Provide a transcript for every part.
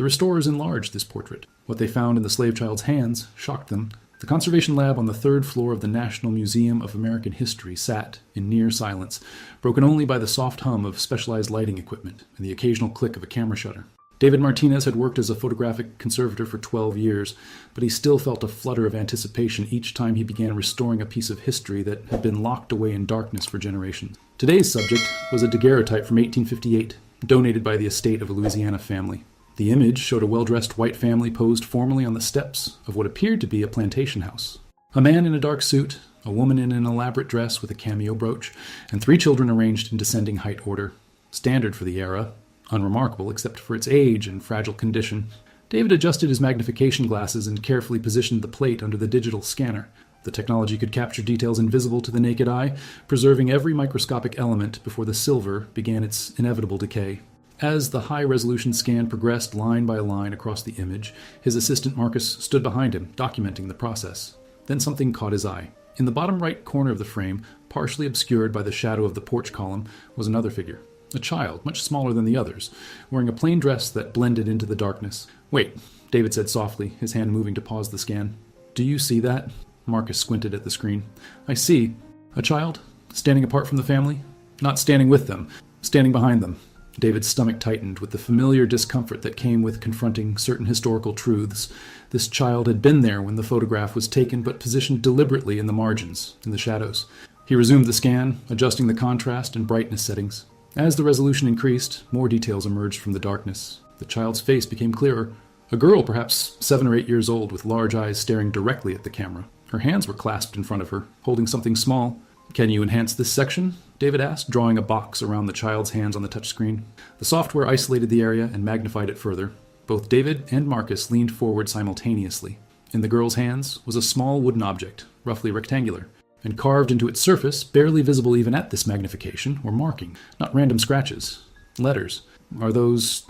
The restorers enlarged this portrait. What they found in the slave child's hands shocked them. The conservation lab on the third floor of the National Museum of American History sat in near silence, broken only by the soft hum of specialized lighting equipment and the occasional click of a camera shutter. David Martinez had worked as a photographic conservator for 12 years, but he still felt a flutter of anticipation each time he began restoring a piece of history that had been locked away in darkness for generations. Today's subject was a daguerreotype from 1858, donated by the estate of a Louisiana family. The image showed a well-dressed white family posed formally on the steps of what appeared to be a plantation house. A man in a dark suit, a woman in an elaborate dress with a cameo brooch, and 3 children arranged in descending height order. Standard for the era, unremarkable except for its age and fragile condition. David adjusted his magnification glasses and carefully positioned the plate under the digital scanner. The technology could capture details invisible to the naked eye, preserving every microscopic element before the silver began its inevitable decay. As the high-resolution scan progressed line by line across the image, his assistant Marcus stood behind him, documenting the process. Then something caught his eye. In the bottom right corner of the frame, partially obscured by the shadow of the porch column, was another figure. A child, much smaller than the others, wearing a plain dress that blended into the darkness. "Wait," David said softly, his hand moving to pause the scan. "Do you see that?" Marcus squinted at the screen. "I see. A child, standing apart from the family? Not standing with them, standing behind them." David's stomach tightened with the familiar discomfort that came with confronting certain historical truths. This child had been there when the photograph was taken, but positioned deliberately in the margins, in the shadows. He resumed the scan, adjusting the contrast and brightness settings. As the resolution increased, more details emerged from the darkness. The child's face became clearer. A girl, perhaps 7 or 8 years old, with large eyes staring directly at the camera. Her hands were clasped in front of her, holding something small. "Can you enhance this section?" David asked, drawing a box around the child's hands on the touchscreen. The software isolated the area and magnified it further. Both David and Marcus leaned forward simultaneously. In the girl's hands was a small wooden object, roughly rectangular, and carved into its surface, barely visible even at this magnification, were markings, not random scratches. Letters. "Are those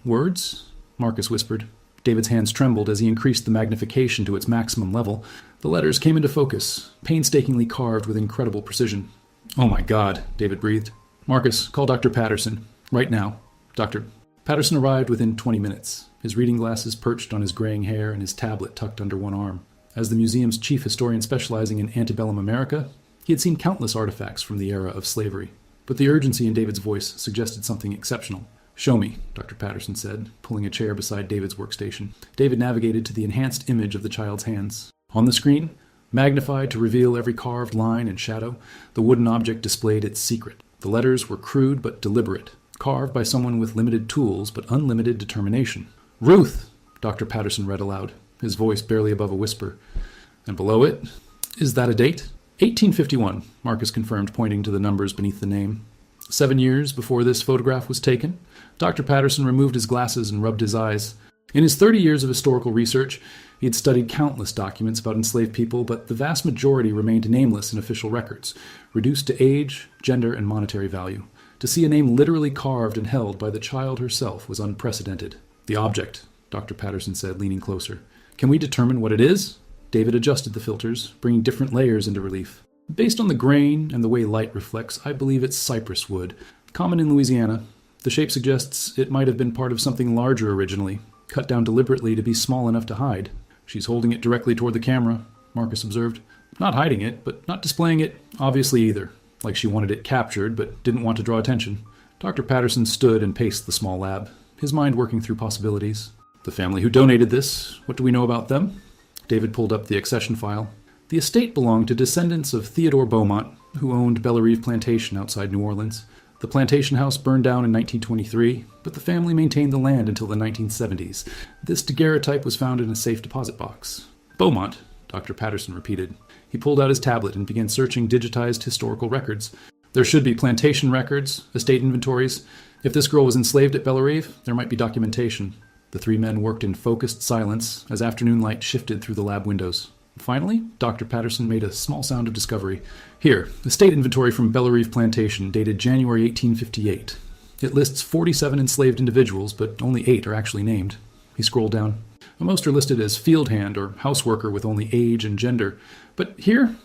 words?" Marcus whispered. David's hands trembled as he increased the magnification to its maximum level. The letters came into focus, painstakingly carved with incredible precision. "Oh my God," David breathed. "Marcus, call Dr. Patterson. Right now. Doctor." Patterson arrived within 20 minutes, his reading glasses perched on his graying hair and his tablet tucked under one arm. As the museum's chief historian specializing in antebellum America, he had seen countless artifacts from the era of slavery. But the urgency in David's voice suggested something exceptional. "Show me," Dr. Patterson said, pulling a chair beside David's workstation. David navigated to the enhanced image of the child's hands. On the screen, magnified to reveal every carved line and shadow, the wooden object displayed its secret. The letters were crude but deliberate, carved by someone with limited tools but unlimited determination. "Ruth," Dr. Patterson read aloud, his voice barely above a whisper. And below it, "Is that a date?" 1851, Marcus confirmed, pointing to the numbers beneath the name. 7 years before this photograph was taken. Dr. Patterson removed his glasses and rubbed his eyes. In his 30 years of historical research, he had studied countless documents about enslaved people, but the vast majority remained nameless in official records, reduced to age, gender, and monetary value. To see a name literally carved and held by the child herself was unprecedented. "The object," Dr. Patterson said, leaning closer. "Can we determine what it is?" David adjusted the filters, bringing different layers into relief. "Based on the grain and the way light reflects, I believe it's cypress wood, common in Louisiana. The shape suggests it might have been part of something larger originally, cut down deliberately to be small enough to hide." "She's holding it directly toward the camera," Marcus observed. "Not hiding it, but not displaying it, obviously either. Like she wanted it captured, but didn't want to draw attention." Dr. Patterson stood and paced the small lab, his mind working through possibilities. "The family who donated this, what do we know about them?" David pulled up the accession file. The estate belonged to descendants of Theodore Beaumont, who owned Bellerive Plantation outside New Orleans. The plantation house burned down in 1923, but the family maintained the land until the 1970s. This daguerreotype was found in a safe deposit box. "Beaumont," Dr. Patterson repeated. He pulled out his tablet and began searching digitized historical records. "There should be plantation records, estate inventories. If this girl was enslaved at Bellerive, there might be documentation." The 3 men worked in focused silence as afternoon light shifted through the lab windows. Finally, Dr. Patterson made a small sound of discovery. "Here, estate inventory from Bellerive Plantation, dated January 1858. It lists 47 enslaved individuals, but only 8 are actually named." He scrolled down. Most are listed as field hand or houseworker with only age and gender. But here,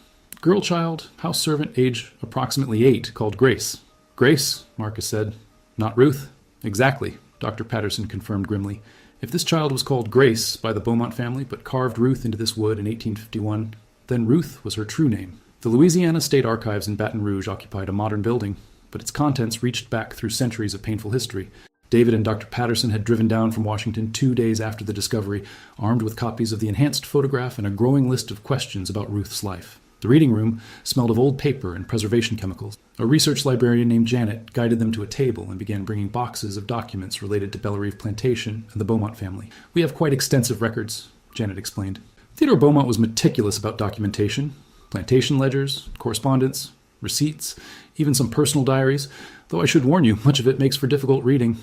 girl child, house servant, age approximately 8, called Grace. "Grace," Marcus said. "Not Ruth?" "Exactly," Dr. Patterson confirmed grimly. If this child was called Grace by the Beaumont family, but carved Ruth into this wood in 1851, then Ruth was her true name. The Louisiana State Archives in Baton Rouge occupied a modern building, but its contents reached back through centuries of painful history. David and Dr. Patterson had driven down from Washington 2 days after the discovery, armed with copies of the enhanced photograph and a growing list of questions about Ruth's life. The reading room smelled of old paper and preservation chemicals. A research librarian named Janet guided them to a table and began bringing boxes of documents related to Bellerive Plantation and the Beaumont family. We have quite extensive records, Janet explained. Theodore Beaumont was meticulous about documentation, plantation ledgers, correspondence, receipts, even some personal diaries, though I should warn you, much of it makes for difficult reading.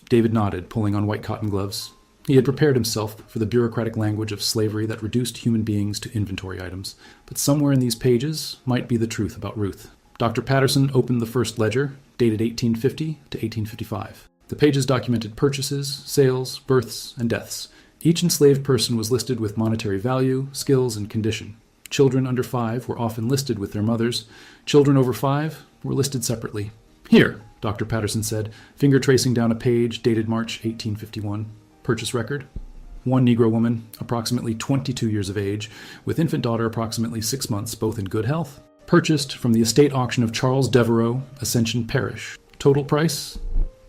David nodded, pulling on white cotton gloves. He had prepared himself for the bureaucratic language of slavery that reduced human beings to inventory items. But somewhere in these pages might be the truth about Ruth. Dr. Patterson opened the first ledger, dated 1850 to 1855. The pages documented purchases, sales, births, and deaths. Each enslaved person was listed with monetary value, skills, and condition. Children under 5 were often listed with their mothers. Children over 5 were listed separately. Here, Dr. Patterson said, finger tracing down a page dated March 1851. Purchase record. One Negro woman, approximately 22 years of age, with infant daughter approximately 6 months, both in good health. Purchased from the estate auction of Charles Devereaux, Ascension Parish. Total price,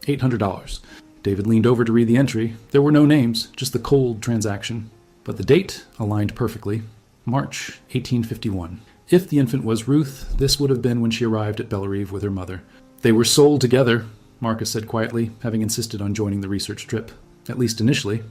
$800. David leaned over to read the entry. There were no names, just the cold transaction. But the date aligned perfectly. March 1851. If the infant was Ruth, this would have been when she arrived at Bellerive with her mother. They were sold together, Marcus said quietly, having insisted on joining the research trip. At least initially.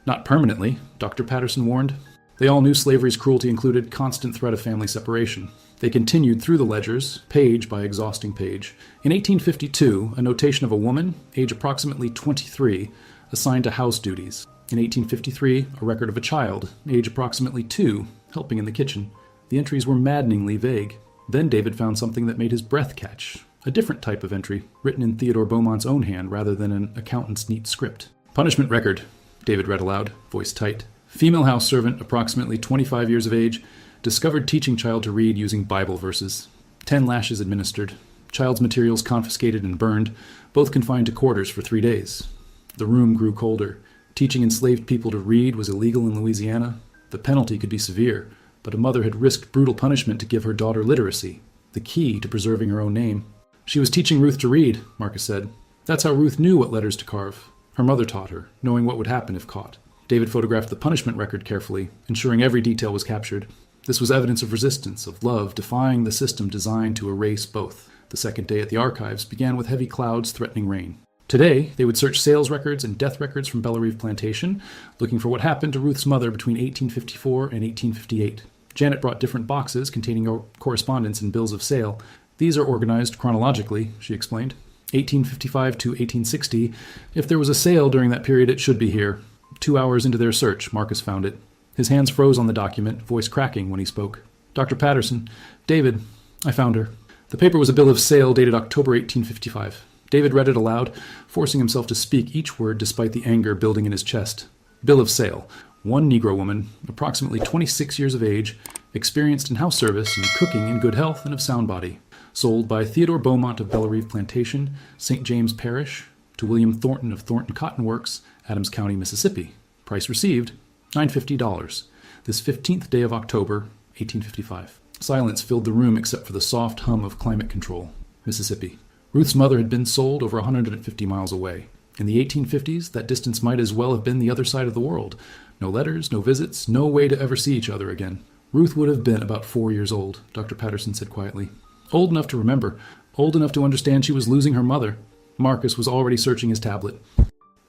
Not permanently, Dr. Patterson warned. They all knew slavery's cruelty included constant threat of family separation. They continued through the ledgers, page by exhausting page. In 1852, a notation of a woman, age approximately 23, assigned to house duties. In 1853, a record of a child, age approximately 2, helping in the kitchen. The entries were maddeningly vague. Then David found something that made his breath catch. A different type of entry, written in Theodore Beaumont's own hand rather than an accountant's neat script. Punishment record, David read aloud, voice tight. Female house servant, approximately 25 years of age, discovered teaching child to read using Bible verses. 10 lashes administered. Child's materials confiscated and burned, both confined to quarters for 3 days. The room grew colder. Teaching enslaved people to read was illegal in Louisiana. The penalty could be severe, but a mother had risked brutal punishment to give her daughter literacy, the key to preserving her own name. She was teaching Ruth to read, Marcus said. That's how Ruth knew what letters to carve. Her mother taught her, knowing what would happen if caught. David photographed the punishment record carefully, ensuring every detail was captured. This was evidence of resistance, of love, defying the system designed to erase both. The second day at the archives began with heavy clouds threatening rain. Today, they would search sales records and death records from Bellerive Plantation, looking for what happened to Ruth's mother between 1854 and 1858. Janet brought different boxes containing correspondence and bills of sale. These are organized chronologically, she explained. 1855 to 1860. If there was a sale during that period, it should be here. 2 hours into their search, Marcus found it. His hands froze on the document, voice cracking when he spoke. Dr. Patterson, David, I found her. The paper was a bill of sale dated October 1855. David read it aloud, forcing himself to speak each word despite the anger building in his chest. Bill of sale. One Negro woman, approximately 26 years of age, experienced in house service and cooking in good health and of sound body. Sold by Theodore Beaumont of Bellerive Plantation, St. James Parish, to William Thornton of Thornton Cotton Works, Adams County, Mississippi. Price received, $950. This 15th day of October, 1855. Silence filled the room except for the soft hum of climate control. Mississippi. Ruth's mother had been sold over 150 miles away. In the 1850s, that distance might as well have been the other side of the world. No letters, no visits, no way to ever see each other again. Ruth would have been about 4 years old, Dr. Patterson said quietly. Old enough to remember, old enough to understand she was losing her mother. Marcus was already searching his tablet.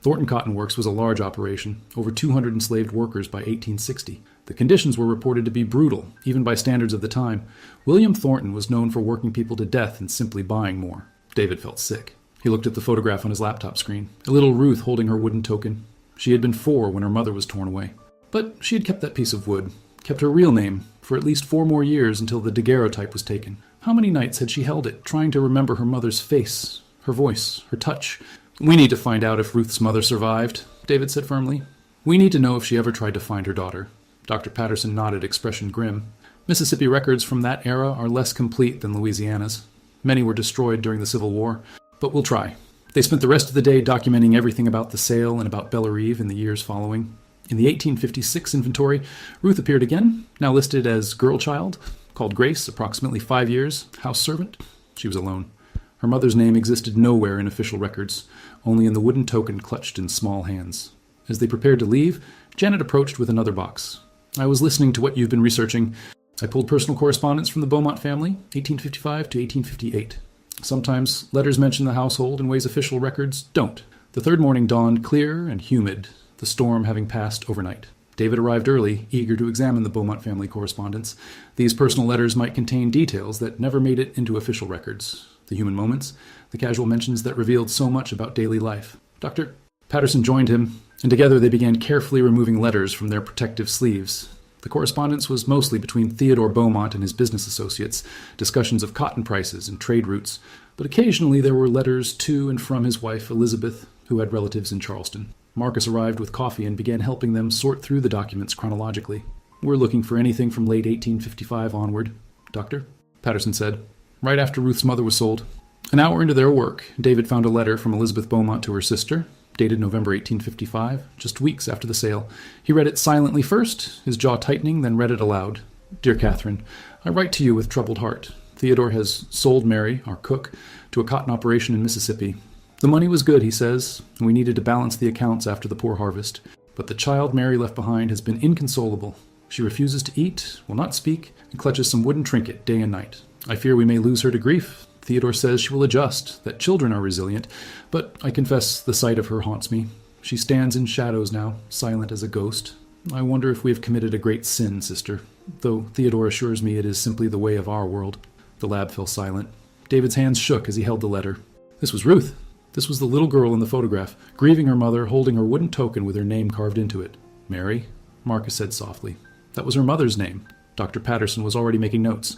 Thornton Cotton Works was a large operation, over 200 enslaved workers by 1860. The conditions were reported to be brutal, even by standards of the time. William Thornton was known for working people to death and simply buying more. David felt sick. He looked at the photograph on his laptop screen, a little Ruth holding her wooden token. She had been 4 when her mother was torn away. But she had kept that piece of wood, kept her real name, for at least 4 more years until the daguerreotype was taken. How many nights had she held it, trying to remember her mother's face, her voice, her touch? We need to find out if Ruth's mother survived, David said firmly. We need to know if she ever tried to find her daughter. Dr. Patterson nodded, expression grim. Mississippi records from that era are less complete than Louisiana's. Many were destroyed during the Civil War, but we'll try. They spent the rest of the day documenting everything about the sale and about Bellerive in the years following. In the 1856 inventory, Ruth appeared again, now listed as girl child, called Grace, approximately 5 years, house servant. She was alone. Her mother's name existed nowhere in official records, only in the wooden token clutched in small hands. As they prepared to leave, Janet approached with another box. I was listening to what you've been researching. I pulled personal correspondence from the Beaumont family, 1855 to 1858. Sometimes letters mention the household in ways official records don't. The third morning dawned clear and humid, the storm having passed overnight. David arrived early, eager to examine the Beaumont family correspondence. These personal letters might contain details that never made it into official records. The human moments, the casual mentions that revealed so much about daily life. Dr. Patterson joined him, and together they began carefully removing letters from their protective sleeves. The correspondence was mostly between Theodore Beaumont and his business associates, discussions of cotton prices and trade routes, but occasionally there were letters to and from his wife, Elizabeth, who had relatives in Charleston. Marcus arrived with coffee and began helping them sort through the documents chronologically. We're looking for anything from late 1855 onward, Doctor, Patterson said, right after Ruth's mother was sold. An hour into their work, David found a letter from Elizabeth Beaumont to her sister, dated November 1855, just weeks after the sale. He read it silently first, his jaw tightening, then read it aloud. Dear Catherine, I write to you with troubled heart. Theodore has sold Mary, our cook, to a cotton operation in Mississippi. The money was good, he says, and we needed to balance the accounts after the poor harvest. But the child Mary left behind has been inconsolable. She refuses to eat, will not speak, and clutches some wooden trinket day and night. I fear we may lose her to grief. Theodore says she will adjust, that children are resilient, but I confess the sight of her haunts me. She stands in shadows now, silent as a ghost. I wonder if we have committed a great sin, sister, though Theodore assures me it is simply the way of our world. The lab fell silent. David's hands shook as he held the letter. This was Ruth. This was the little girl in the photograph, grieving her mother, holding her wooden token with her name carved into it. Mary, Marcus said softly. That was her mother's name. Dr. Patterson was already making notes.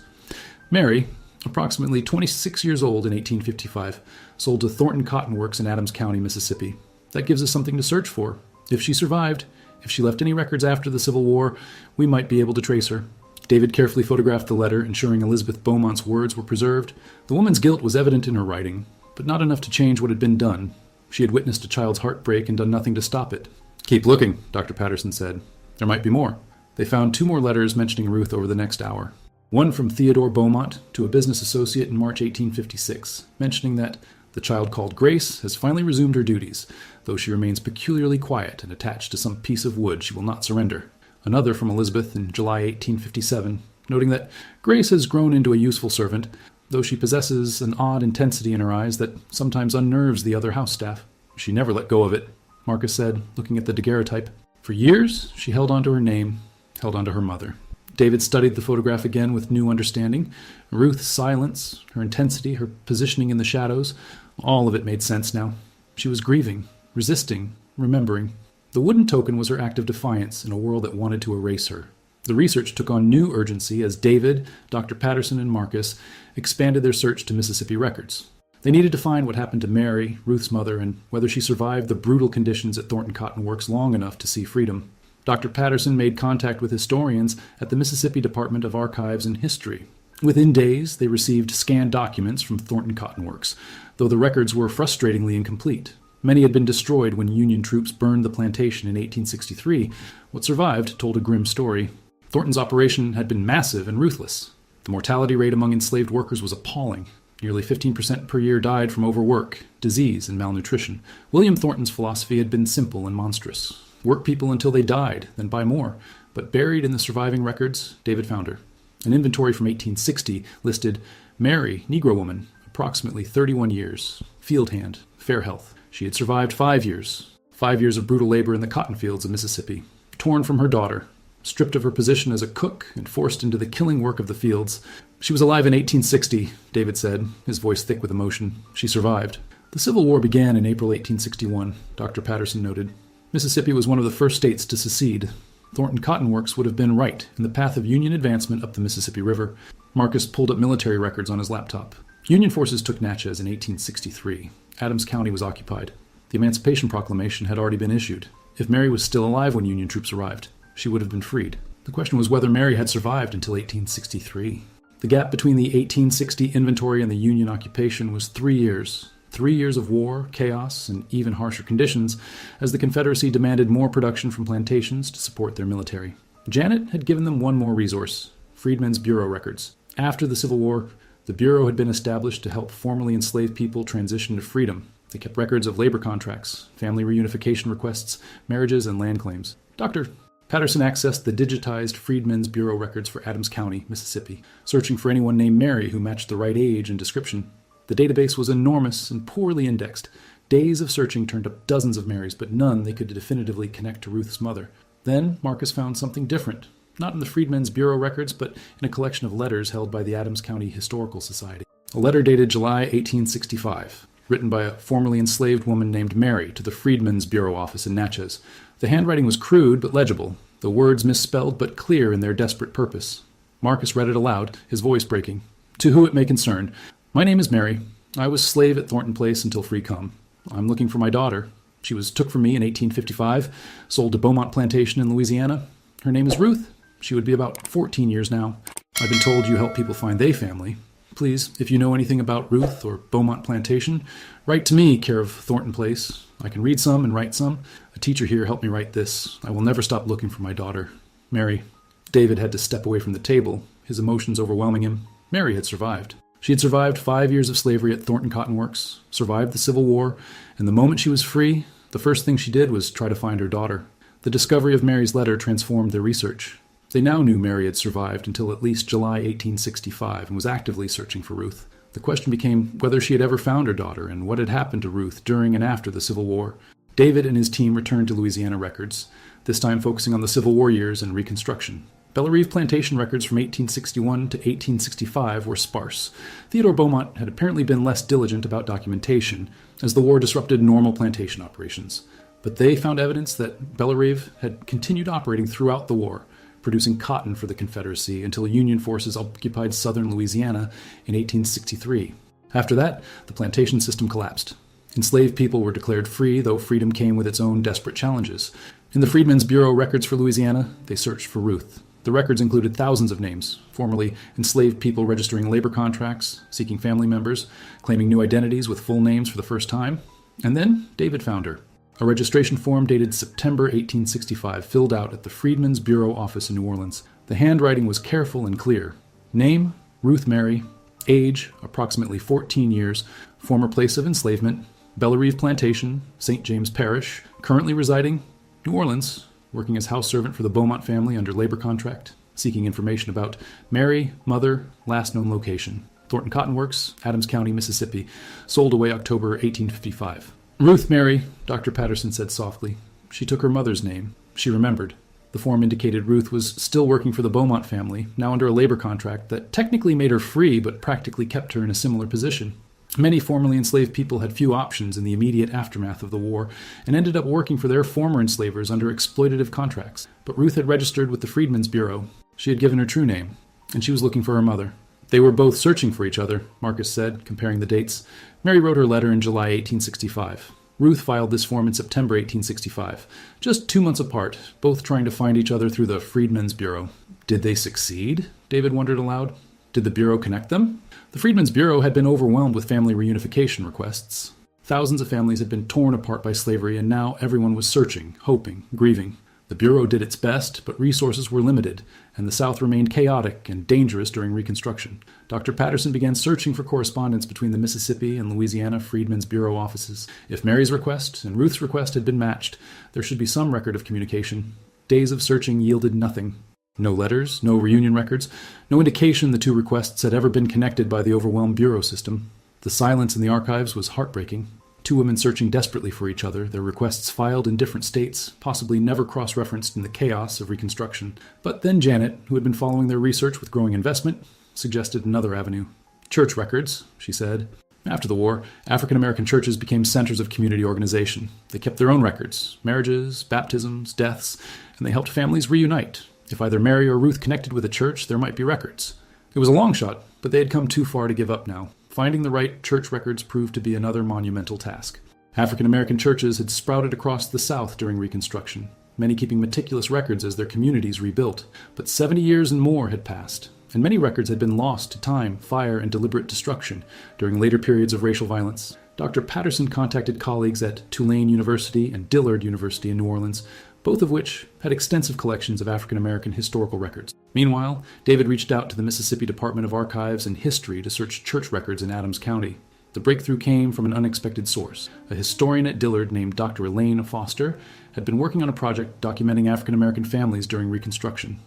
Mary, approximately 26 years old in 1855, sold to Thornton Cotton Works in Adams County, Mississippi. That gives us something to search for. If she survived, if she left any records after the Civil War, we might be able to trace her. David carefully photographed the letter, ensuring Elizabeth Beaumont's words were preserved. The woman's guilt was evident in her writing, but not enough to change what had been done. She had witnessed a child's heartbreak and done nothing to stop it. Keep looking, Dr. Patterson said. There might be more. They found 2 more letters mentioning Ruth over the next hour. One from Theodore Beaumont to a business associate in March 1856, mentioning that the child called Grace has finally resumed her duties, though she remains peculiarly quiet and attached to some piece of wood she will not surrender. Another from Elizabeth in July 1857, noting that Grace has grown into a useful servant, though she possesses an odd intensity in her eyes that sometimes unnerves the other house staff. She never let go of it, Marcus said, looking at the daguerreotype. For years, she held on to her name, held on to her mother. David studied the photograph again with new understanding. Ruth's silence, her intensity, her positioning in the shadows, all of it made sense now. She was grieving, resisting, remembering. The wooden token was her act of defiance in a world that wanted to erase her. The research took on new urgency as David, Dr. Patterson, and Marcus expanded their search to Mississippi records. They needed to find what happened to Mary, Ruth's mother, and whether she survived the brutal conditions at Thornton Cotton Works long enough to see freedom. Dr. Patterson made contact with historians at the Mississippi Department of Archives and History. Within days, they received scanned documents from Thornton Cotton Works, though the records were frustratingly incomplete. Many had been destroyed when Union troops burned the plantation in 1863. What survived told a grim story. Thornton's operation had been massive and ruthless. The mortality rate among enslaved workers was appalling. Nearly 15% per year died from overwork, disease, and malnutrition. William Thornton's philosophy had been simple and monstrous. Work people until they died, then buy more. But buried in the surviving records, David found her. An inventory from 1860 listed Mary, Negro woman, approximately 31 years, field hand, fair health. She had survived 5 years. 5 years of brutal labor in the cotton fields of Mississippi. Torn from her daughter, stripped of her position as a cook and forced into the killing work of the fields. She was alive in 1860, David said, his voice thick with emotion. She survived. The Civil War began in April 1861, Dr. Patterson noted. Mississippi was one of the first states to secede. Thornton Cotton Works would have been right in the path of Union advancement up the Mississippi River. Marcus pulled up military records on his laptop. Union forces took Natchez in 1863. Adams County was occupied. The Emancipation Proclamation had already been issued. If Mary was still alive when Union troops arrived, she would have been freed. The question was whether Mary had survived until 1863. The gap between the 1860 inventory and the Union occupation was 3 years. 3 years of war, chaos, and even harsher conditions as the Confederacy demanded more production from plantations to support their military. Janet had given them one more resource: Freedmen's Bureau records. After the Civil War, the Bureau had been established to help formerly enslaved people transition to freedom. They kept records of labor contracts, family reunification requests, marriages, and land claims. Dr. Patterson accessed the digitized Freedmen's Bureau records for Adams County, Mississippi, searching for anyone named Mary who matched the right age and description. The database was enormous and poorly indexed. Days of searching turned up dozens of Marys, but none they could definitively connect to Ruth's mother. Then Marcus found something different, not in the Freedmen's Bureau records, but in a collection of letters held by the Adams County Historical Society. A letter dated July 1865. Written by a formerly enslaved woman named Mary to the Freedmen's Bureau office in Natchez. The handwriting was crude but legible, the words misspelled but clear in their desperate purpose. Marcus read it aloud, his voice breaking. To who it may concern, my name is Mary. I was slave at Thornton Place until free come. I'm looking for my daughter. She was took from me in 1855, sold to Beaumont Plantation in Louisiana. Her name is Ruth. She would be about 14 years now. I've been told you help people find their family. Please, if you know anything about Ruth or Beaumont Plantation, write to me, care of Thornton Place. I can read some and write some. A teacher here helped me write this. I will never stop looking for my daughter. Mary. David had to step away from the table, his emotions overwhelming him. Mary had survived. She had survived 5 years of slavery at Thornton Cotton Works, survived the Civil War, and the moment she was free, the first thing she did was try to find her daughter. The discovery of Mary's letter transformed their research. They now knew Mary had survived until at least July 1865 and was actively searching for Ruth. The question became whether she had ever found her daughter and what had happened to Ruth during and after the Civil War. David and his team returned to Louisiana records, this time focusing on the Civil War years and Reconstruction. Bellerive plantation records from 1861 to 1865 were sparse. Theodore Beaumont had apparently been less diligent about documentation, as the war disrupted normal plantation operations. But they found evidence that Bellerive had continued operating throughout the war, producing cotton for the Confederacy until Union forces occupied southern Louisiana in 1863. After that, the plantation system collapsed. Enslaved people were declared free, though freedom came with its own desperate challenges. In the Freedmen's Bureau records for Louisiana, they searched for Ruth. The records included thousands of names, formerly enslaved people registering labor contracts, seeking family members, claiming new identities with full names for the first time. And then David found her. A registration form dated September 1865 filled out at the Freedmen's Bureau office in New Orleans. The handwriting was careful and clear. Name, Ruth Mary. Age, approximately 14 years. Former place of enslavement, Bellerive Plantation, St. James Parish. Currently residing, New Orleans, working as house servant for the Beaumont family under labor contract. Seeking information about Mary, mother, last known location. Thornton Cotton Works, Adams County, Mississippi. Sold away October 1855. Ruth Mary, Dr. Patterson said softly. She took her mother's name. She remembered. The form indicated Ruth was still working for the Beaumont family, now under a labor contract that technically made her free but practically kept her in a similar position. Many formerly enslaved people had few options in the immediate aftermath of the war and ended up working for their former enslavers under exploitative contracts. But Ruth had registered with the Freedmen's Bureau. She had given her true name, and she was looking for her mother. They were both searching for each other, Marcus said, comparing the dates. Mary wrote her letter in July 1865. Ruth filed this form in September 1865, just 2 months apart, both trying to find each other through the Freedmen's Bureau. Did they succeed? David wondered aloud. Did the Bureau connect them? The Freedmen's Bureau had been overwhelmed with family reunification requests. Thousands of families had been torn apart by slavery, and now everyone was searching, hoping, grieving. The Bureau did its best, but resources were limited, and the South remained chaotic and dangerous during Reconstruction. Dr. Patterson began searching for correspondence between the Mississippi and Louisiana Freedmen's Bureau offices. If Mary's request and Ruth's request had been matched, there should be some record of communication. Days of searching yielded nothing. No letters, no reunion records, no indication the two requests had ever been connected by the overwhelmed Bureau system. The silence in the archives was heartbreaking. Two women searching desperately for each other, their requests filed in different states, possibly never cross-referenced in the chaos of Reconstruction. But then Janet, who had been following their research with growing investment, suggested another avenue. Church records, she said. After the war, African-American churches became centers of community organization. They kept their own records, marriages, baptisms, deaths, and they helped families reunite. If either Mary or Ruth connected with a church, there might be records. It was a long shot, but they had come too far to give up now. Finding the right church records proved to be another monumental task. African-American churches had sprouted across the South during Reconstruction, many keeping meticulous records as their communities rebuilt. But 70 years and more had passed, and many records had been lost to time, fire, and deliberate destruction during later periods of racial violence. Dr. Patterson contacted colleagues at Tulane University and Dillard University in New Orleans, both of which had extensive collections of African American historical records. Meanwhile, David reached out to the Mississippi Department of Archives and History to search church records in Adams County. The breakthrough came from an unexpected source. A historian at Dillard named Dr. Elaine Foster had been working on a project documenting African American families during Reconstruction.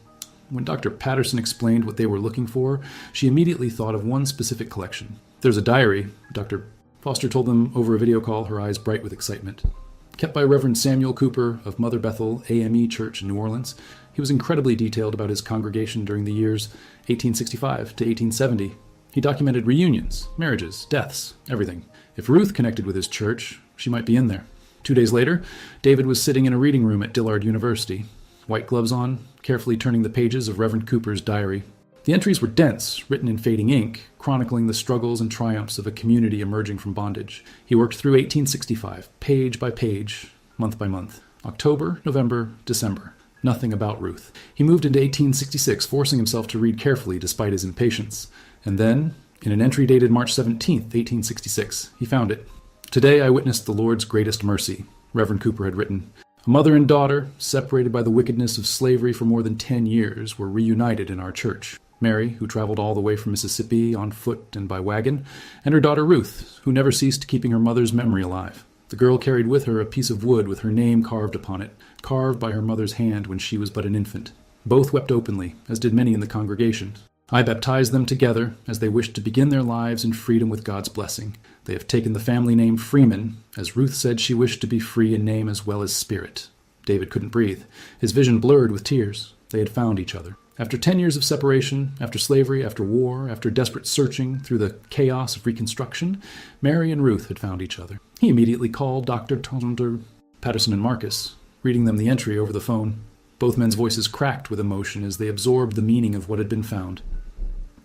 When Dr. Patterson explained what they were looking for, she immediately thought of one specific collection. There's a diary, Dr. Foster told them over a video call, her eyes bright with excitement. Kept by Reverend Samuel Cooper of Mother Bethel AME Church in New Orleans, he was incredibly detailed about his congregation during the years 1865 to 1870. He documented reunions, marriages, deaths, everything. If Ruth connected with his church, she might be in there. 2 days later, David was sitting in a reading room at Dillard University, white gloves on, carefully turning the pages of Reverend Cooper's diary. The entries were dense, written in fading ink, chronicling the struggles and triumphs of a community emerging from bondage. He worked through 1865, page by page, month by month. October, November, December. Nothing about Ruth. He moved into 1866, forcing himself to read carefully despite his impatience. And then, in an entry dated March 17, 1866, he found it. "Today I witnessed the Lord's greatest mercy," Reverend Cooper had written. "A mother and daughter, separated by the wickedness of slavery for more than 10 years, were reunited in our church. Mary, who traveled all the way from Mississippi on foot and by wagon, and her daughter Ruth, who never ceased keeping her mother's memory alive. The girl carried with her a piece of wood with her name carved upon it, carved by her mother's hand when she was but an infant. Both wept openly, as did many in the congregation. I baptized them together, as they wished to begin their lives in freedom with God's blessing. They have taken the family name Freeman, as Ruth said she wished to be free in name as well as spirit." David couldn't breathe. His vision blurred with tears. They had found each other. After 10 years of separation, after slavery, after war, after desperate searching through the chaos of Reconstruction, Mary and Ruth had found each other. He immediately called Dr. Patterson and Marcus, reading them the entry over the phone. Both men's voices cracked with emotion as they absorbed the meaning of what had been found.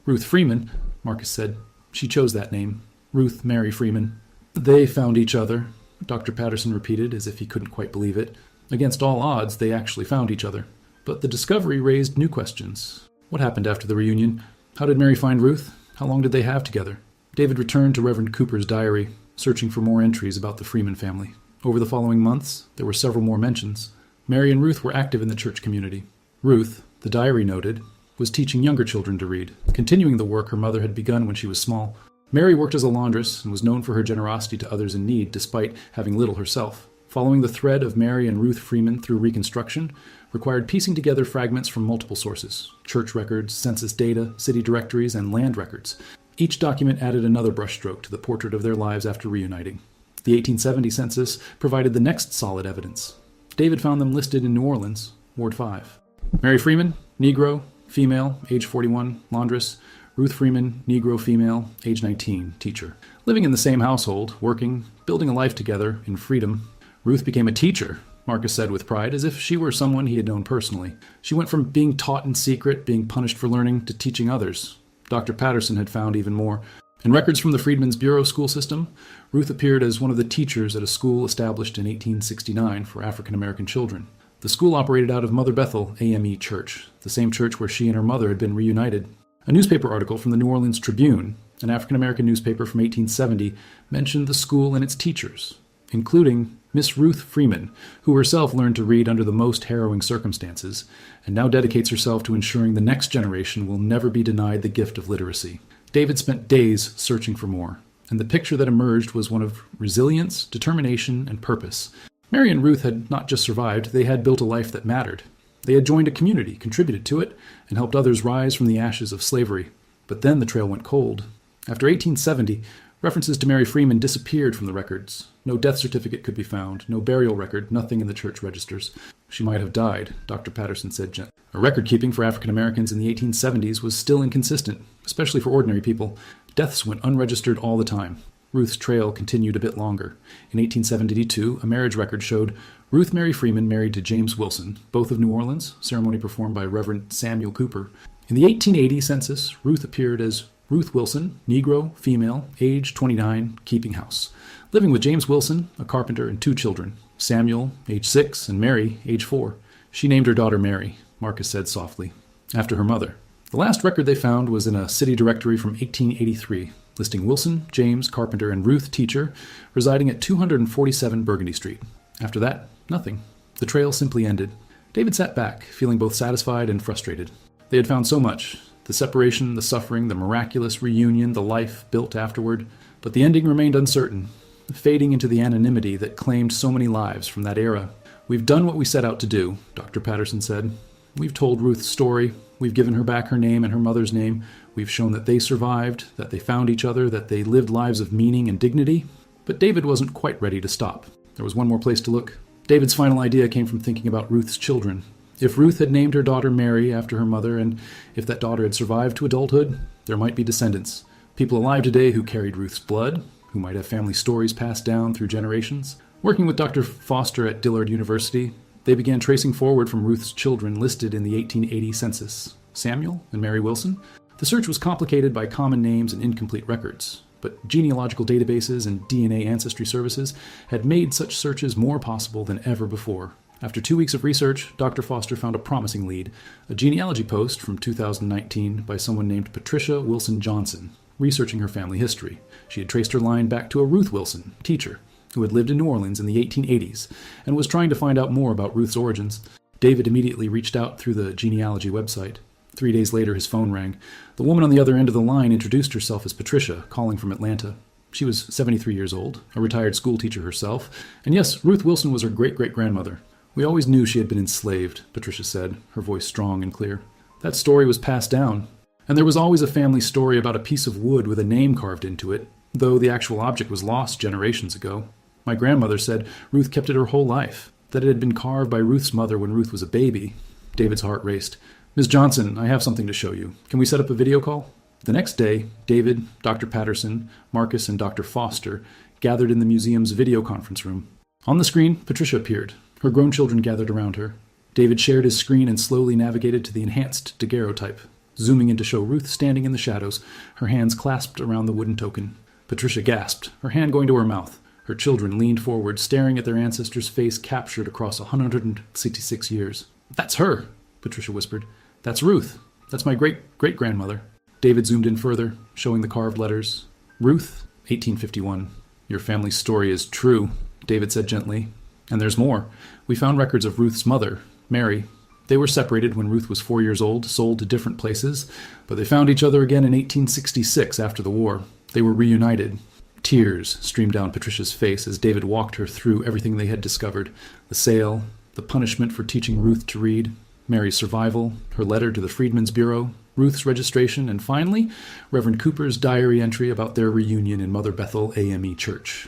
"Ruth Freeman," Marcus said. "She chose that name. Ruth Mary Freeman." "They found each other," Dr. Patterson repeated, as if he couldn't quite believe it. Against all odds, they actually found each other. But the discovery raised new questions. What happened after the reunion? How did Mary find Ruth? How long did they have together? David returned to Reverend Cooper's diary, searching for more entries about the Freeman family. Over the following months, there were several more mentions. Mary and Ruth were active in the church community. Ruth, the diary noted, was teaching younger children to read, continuing the work her mother had begun when she was small. Mary worked as a laundress and was known for her generosity to others in need, despite having little herself. Following the thread of Mary and Ruth Freeman through Reconstruction required piecing together fragments from multiple sources: church records, census data, city directories, and land records. Each document added another brushstroke to the portrait of their lives after reuniting. The 1870 census provided the next solid evidence. David found them listed in New Orleans, Ward 5. Mary Freeman, Negro, female, age 41, laundress. Ruth Freeman, Negro, female, age 19, teacher. Living in the same household, working, building a life together in freedom. Ruth became a teacher, Marcus said with pride, as if she were someone he had known personally. She went from being taught in secret, being punished for learning, to teaching others. Dr. Patterson had found even more. In records from the Freedmen's Bureau school system, Ruth appeared as one of the teachers at a school established in 1869 for African American children. The school operated out of Mother Bethel AME Church, the same church where she and her mother had been reunited. A newspaper article from the New Orleans Tribune, an African American newspaper from 1870, mentioned the school and its teachers, including Miss Ruth Freeman, who herself learned to read under the most harrowing circumstances, and now dedicates herself to ensuring the next generation will never be denied the gift of literacy. David spent days searching for more, and the picture that emerged was one of resilience, determination, and purpose. Mary and Ruth had not just survived, they had built a life that mattered. They had joined a community, contributed to it, and helped others rise from the ashes of slavery. But then the trail went cold. After 1870, references to Mary Freeman disappeared from the records. No death certificate could be found, no burial record, nothing in the church registers. She might have died, Dr. Patterson said gently. Record-keeping for African Americans in the 1870s was still inconsistent, especially for ordinary people. Deaths went unregistered all the time. Ruth's trail continued a bit longer. In 1872, a marriage record showed Ruth Mary Freeman married to James Wilson, both of New Orleans, ceremony performed by Reverend Samuel Cooper. In the 1880 census, Ruth appeared as Ruth Wilson, Negro, female, age 29, keeping house. Living with James Wilson, a carpenter, and 2 children, Samuel, age 6, and Mary, age 4. She named her daughter Mary, Marcus said softly, after her mother. The last record they found was in a city directory from 1883, listing Wilson, James, Carpenter, and Ruth Teacher residing at 247 Burgundy Street. After that, nothing. The trail simply ended. David sat back, feeling both satisfied and frustrated. They had found so much: the separation, the suffering, the miraculous reunion, the life built afterward. But the ending remained uncertain, fading into the anonymity that claimed so many lives from that era. "We've done what we set out to do," Dr. Patterson said. "We've told Ruth's story. We've given her back her name and her mother's name. We've shown that they survived, that they found each other, that they lived lives of meaning and dignity." But David wasn't quite ready to stop. There was one more place to look. David's final idea came from thinking about Ruth's children. If Ruth had named her daughter Mary after her mother, and if that daughter had survived to adulthood, there might be descendants. People alive today who carried Ruth's blood, who might have family stories passed down through generations. Working with Dr. Foster at Dillard University, they began tracing forward from Ruth's children listed in the 1880 census: Samuel and Mary Wilson. The search was complicated by common names and incomplete records, but genealogical databases and DNA ancestry services had made such searches more possible than ever before. After 2 weeks of research, Dr. Foster found a promising lead: a genealogy post from 2019 by someone named Patricia Wilson Johnson, researching her family history. She had traced her line back to a Ruth Wilson, teacher, who had lived in New Orleans in the 1880s and was trying to find out more about Ruth's origins. David immediately reached out through the genealogy website. 3 days later, his phone rang. The woman on the other end of the line introduced herself as Patricia, calling from Atlanta. She was 73 years old, a retired schoolteacher herself, and yes, Ruth Wilson was her great-great-grandmother. "We always knew she had been enslaved," Patricia said, her voice strong and clear. "That story was passed down, and there was always a family story about a piece of wood with a name carved into it, though the actual object was lost generations ago. My grandmother said Ruth kept it her whole life, that it had been carved by Ruth's mother when Ruth was a baby." David's heart raced. "Ms. Johnson, I have something to show you. Can we set up a video call?" The next day, David, Dr. Patterson, Marcus, and Dr. Foster gathered in the museum's video conference room. On the screen, Patricia appeared. Her grown children gathered around her. David shared his screen and slowly navigated to the enhanced daguerreotype, zooming in to show Ruth standing in the shadows, her hands clasped around the wooden token. Patricia gasped, her hand going to her mouth. Her children leaned forward, staring at their ancestor's face captured across 166 years. "That's her," Patricia whispered. "That's Ruth. That's my great-great-grandmother." David zoomed in further, showing the carved letters. "Ruth, 1851. Your family's story is true," David said gently. "And there's more. We found records of Ruth's mother, Mary. They were separated when Ruth was 4 years old, sold to different places, but they found each other again in 1866 after the war. They were reunited." Tears streamed down Patricia's face as David walked her through everything they had discovered: the sale, the punishment for teaching Ruth to read, Mary's survival, her letter to the Freedmen's Bureau, Ruth's registration, and finally, Reverend Cooper's diary entry about their reunion in Mother Bethel AME Church.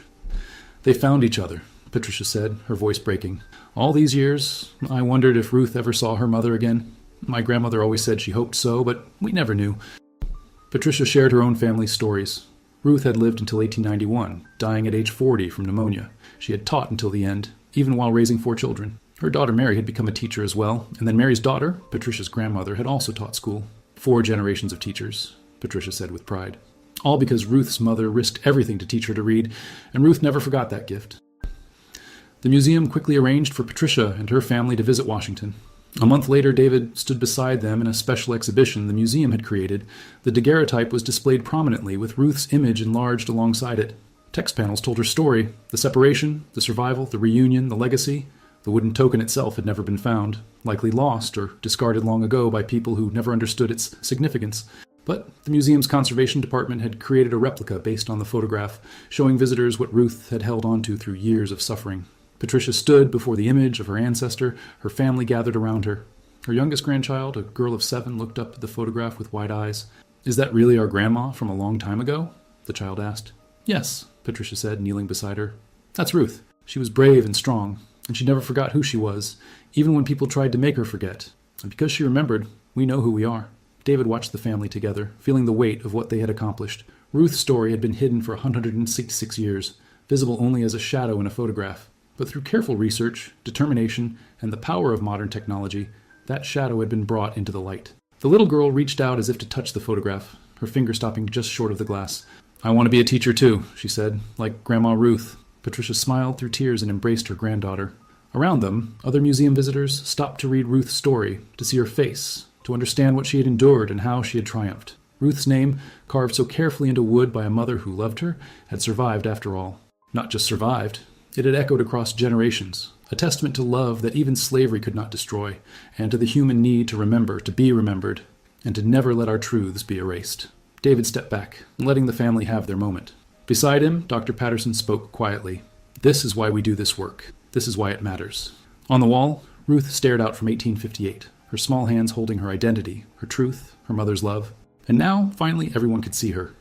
"They found each other," Patricia said, her voice breaking. "All these years, I wondered if Ruth ever saw her mother again. My grandmother always said she hoped so, but we never knew." Patricia shared her own family's stories. Ruth had lived until 1891, dying at age 40 from pneumonia. She had taught until the end, even while raising 4 children. Her daughter Mary had become a teacher as well, and then Mary's daughter, Patricia's grandmother, had also taught school. 4 generations of teachers, Patricia said with pride. All because Ruth's mother risked everything to teach her to read, and Ruth never forgot that gift. The museum quickly arranged for Patricia and her family to visit Washington. A month later, David stood beside them in a special exhibition the museum had created. The daguerreotype was displayed prominently, with Ruth's image enlarged alongside it. Text panels told her story: the separation, the survival, the reunion, the legacy. The wooden token itself had never been found, likely lost or discarded long ago by people who never understood its significance. But the museum's conservation department had created a replica based on the photograph, showing visitors what Ruth had held onto through years of suffering. Patricia stood before the image of her ancestor, her family gathered around her. Her youngest grandchild, a girl of 7, looked up at the photograph with wide eyes. "Is that really our grandma from a long time ago?" the child asked. "Yes," Patricia said, kneeling beside her. "That's Ruth. She was brave and strong, and she never forgot who she was, even when people tried to make her forget. And because she remembered, we know who we are." David watched the family together, feeling the weight of what they had accomplished. Ruth's story had been hidden for 166 years, visible only as a shadow in a photograph. But through careful research, determination, and the power of modern technology, that shadow had been brought into the light. The little girl reached out as if to touch the photograph, her finger stopping just short of the glass. "I want to be a teacher too," she said, "like Grandma Ruth." Patricia smiled through tears and embraced her granddaughter. Around them, other museum visitors stopped to read Ruth's story, to see her face, to understand what she had endured and how she had triumphed. Ruth's name, carved so carefully into wood by a mother who loved her, had survived after all. Not just survived, it had echoed across generations, a testament to love that even slavery could not destroy, and to the human need to remember, to be remembered, and to never let our truths be erased. David stepped back, letting the family have their moment. Beside him, Dr. Patterson spoke quietly. This is why we do this work. This is why it matters. On the wall, Ruth stared out from 1858, her small hands holding her identity, her truth, her mother's love. And now, finally, everyone could see her.